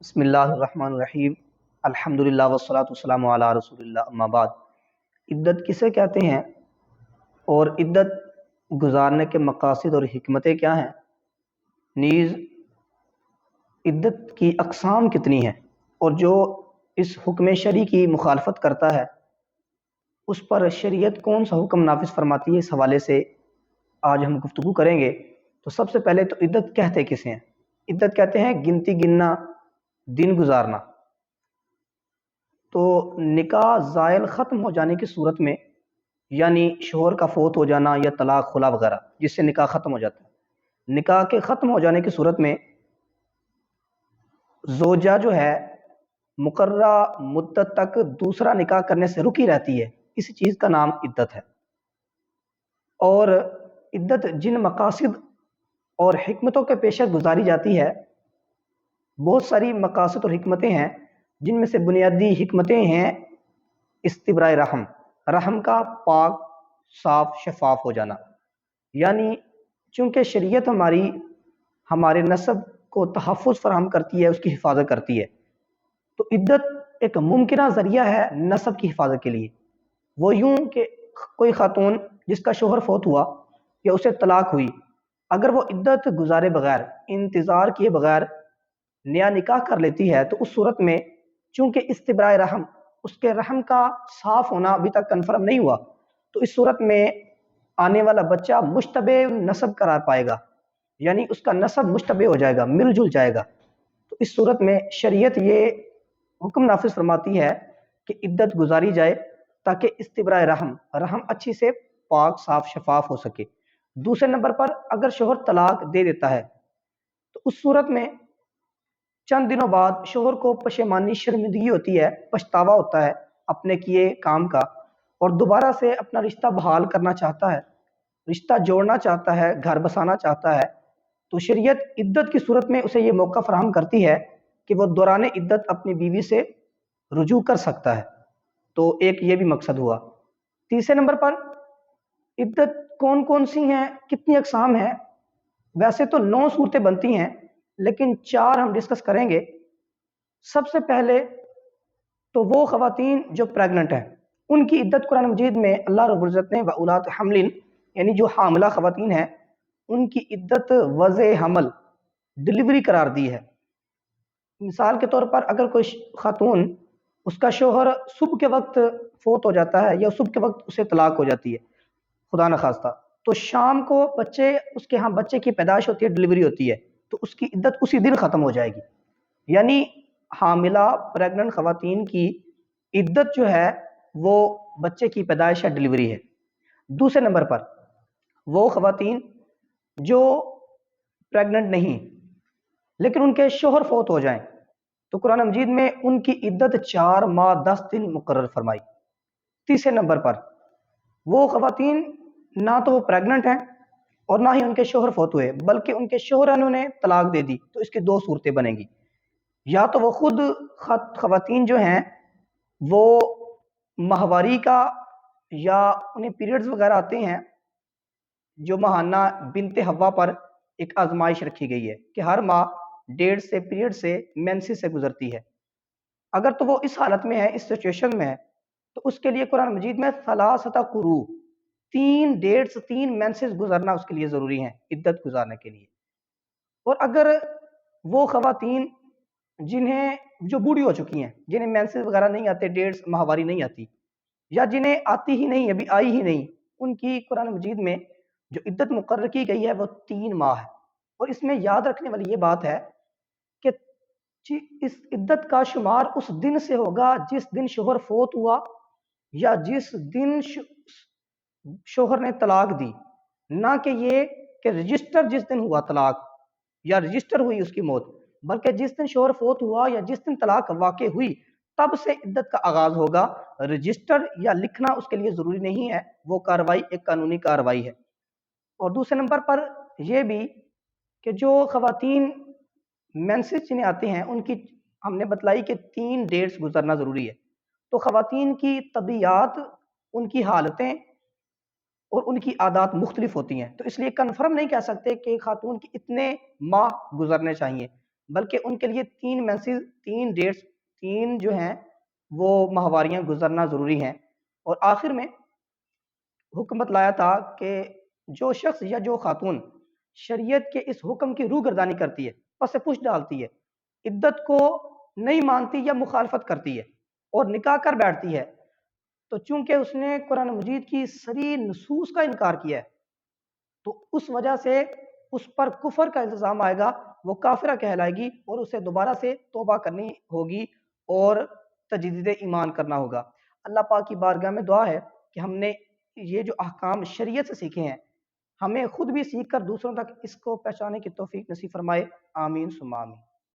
بسم اللہ الرحمن الرحیم الحمدللہ والصلاۃ والسلام علی رسول اللہ اما بعد۔ عدت کسے کہتے ہیں اور عدت گزارنے کے مقاصد اور حکمتیں کیا ہیں، نیز عدت کی اقسام کتنی ہیں، اور جو اس حکم شرعی کی مخالفت کرتا ہے اس پر شریعت کون سا حکم نافذ فرماتی ہے، اس حوالے سے آج ہم گفتگو کریں گے۔ تو سب سے پہلے تو عدت کہتے کسے ہیں؟ عدت کہتے ہیں گنتی گننا، دن گزارنا۔ تو نکاح زائل ختم ہو جانے کی صورت میں، یعنی شوہر کا فوت ہو جانا یا طلاق خلا وغیرہ جس سے نکاح ختم ہو جاتا ہے، نکاح کے ختم ہو جانے کی صورت میں زوجہ جو ہے مقررہ مدت تک دوسرا نکاح کرنے سے رکی رہتی ہے، اسی چیز کا نام عدت ہے۔ اور عدت جن مقاصد اور حکمتوں کے پیش گزاری جاتی ہے، بہت ساری مقاصد اور حکمتیں ہیں، جن میں سے بنیادی حکمتیں ہیں استبراء رحم، رحم کا پاک صاف شفاف ہو جانا، یعنی چونکہ شریعت ہمارے نسب کو تحفظ فراہم کرتی ہے، اس کی حفاظت کرتی ہے، تو عدت ایک ممکنہ ذریعہ ہے نسب کی حفاظت کے لیے۔ وہ یوں کہ کوئی خاتون جس کا شوہر فوت ہوا یا اسے طلاق ہوئی، اگر وہ عدت گزارے بغیر، انتظار کیے بغیر نیا نکاح کر لیتی ہے، تو اس صورت میں چونکہ استبراء رحم، اس کے رحم کا صاف ہونا ابھی تک کنفرم نہیں ہوا، تو اس صورت میں آنے والا بچہ مشتبہ نسب قرار پائے گا، یعنی اس کا نسب مشتبہ ہو جائے گا، مل جل جائے گا۔ تو اس صورت میں شریعت یہ حکم نافذ فرماتی ہے کہ عدت گزاری جائے تاکہ استبراء رحم، رحم اچھی سے پاک صاف شفاف ہو سکے۔ دوسرے نمبر پر اگر شوہر طلاق دے دیتا ہے تو اس صورت میں چند دنوں بعد شوہر کو پشیمانی، شرمندگی ہوتی ہے، پچھتاوا ہوتا ہے اپنے کیے کام کا، اور دوبارہ سے اپنا رشتہ بحال کرنا چاہتا ہے، رشتہ جوڑنا چاہتا ہے، گھر بسانا چاہتا ہے، تو شریعت عدت کی صورت میں اسے یہ موقع فراہم کرتی ہے کہ وہ دوران عدت اپنی بیوی سے رجوع کر سکتا ہے۔ تو ایک یہ بھی مقصد ہوا۔ تیسرے نمبر پر عدت کون کون سی ہیں، کتنی اقسام ہیں؟ ویسے تو 9 صورتیں بنتی ہیں، لیکن 4 ہم ڈسکس کریں گے۔ سب سے پہلے تو وہ خواتین جو پریگننٹ ہیں، ان کی عدت قرآن مجید میں اللہ رب العزت نے وَأُولَاتُ حَمْلٍ، یعنی جو حاملہ خواتین ہیں ان کی عدت وضع حمل، ڈلیوری قرار دی ہے۔ مثال کے طور پر اگر کوئی خاتون، اس کا شوہر صبح کے وقت فوت ہو جاتا ہے یا صبح کے وقت اسے طلاق ہو جاتی ہے خدا نخواستہ، تو شام کو اس کے ہاں بچے کی پیدائش ہوتی ہے، ڈلیوری ہوتی ہے، تو اس کی عدت اسی دن ختم ہو جائے گی۔ یعنی حاملہ پریگننٹ خواتین کی عدت جو ہے وہ بچے کی پیدائش یا ڈلیوری ہے۔ دوسرے نمبر پر وہ خواتین جو پریگننٹ نہیں لیکن ان کے شوہر فوت ہو جائیں، تو قرآن مجید میں ان کی عدت 4 ماہ 10 دن مقرر فرمائی۔ تیسرے نمبر پر وہ خواتین نہ تو وہ پریگننٹ ہیں اور نہ ہی ان کے شوہر فوت ہوئے، بلکہ ان کے شوہر انہوں نے طلاق دے دی، تو اس کی 2 صورتیں بنیں گی۔ یا تو وہ خود خواتین جو ہیں وہ ماہواری کا، یا انہیں پیریڈز وغیرہ آتے ہیں، جو ماہانہ بنت حوا پر ایک آزمائش رکھی گئی ہے کہ ہر ماہ ڈیڑھ سے پیریڈ سے مینسس سے گزرتی ہے، اگر تو وہ اس حالت میں ہے، اس سچویشن میں ہے، تو اس کے لیے قرآن مجید میں 3 قروء، 3 ڈیٹس، 3 مینسز گزرنا اس کے لیے ضروری ہیں عدت گزارنے کے لیے۔ اور اگر وہ خواتین جو بوڑھی ہو چکی ہیں، جنہیں مینسز وغیرہ نہیں آتے، ڈیٹس ماہواری نہیں آتی، یا جنہیں آتی ہی نہیں، ابھی آئی ہی نہیں، ان کی قرآن مجید میں جو عدت مقرر کی گئی ہے وہ 3 ماہ ہے۔ اور اس میں یاد رکھنے والی یہ بات ہے کہ اس عدت کا شمار اس دن سے ہوگا جس دن شوہر فوت ہوا، یا جس دن شوہر نے طلاق دی، نہ کہ یہ کہ رجسٹر جس دن ہوا طلاق یا رجسٹر ہوئی اس کی موت، بلکہ جس دن شوہر فوت ہوا یا جس دن طلاق واقع ہوئی تب سے عدت کا آغاز ہوگا۔ رجسٹر یا لکھنا اس کے لیے ضروری نہیں ہے، وہ کارروائی ایک قانونی کارروائی ہے۔ اور دوسرے نمبر پر یہ بھی کہ جو خواتین مینسز جنہیں آتے ہیں، ان کی ہم نے بتلائی کہ 3 ڈیٹس گزرنا ضروری ہے۔ تو خواتین کی طبیعت، ان کی حالتیں اور ان کی عادات مختلف ہوتی ہیں، تو اس لیے کنفرم نہیں کہہ سکتے کہ خاتون کی اتنے ماہ گزرنے چاہیے، بلکہ ان کے لیے 3 تین ڈیٹس، 3 جو ہیں وہ ماہواریاں گزرنا ضروری ہیں۔ اور آخر میں حکم بتلایا تھا کہ جو شخص یا جو خاتون شریعت کے اس حکم کی روگردانی کرتی ہے، پس پش ڈالتی ہے، عدت کو نہیں مانتی یا مخالفت کرتی ہے اور نکاح کر بیٹھتی ہے، تو چونکہ اس نے قرآن مجید کی صریح نصوص کا انکار کیا ہے، تو اس وجہ سے اس پر کفر کا الزام آئے گا، وہ کافرہ کہلائے گی اور اسے دوبارہ سے توبہ کرنی ہوگی اور تجدید ایمان کرنا ہوگا۔ اللہ پاک کی بارگاہ میں دعا ہے کہ ہم نے یہ جو احکام شریعت سے سیکھے ہیں، ہمیں خود بھی سیکھ کر دوسروں تک اس کو پہچانے کی توفیق نصیب فرمائے۔ آمین ثم آمین۔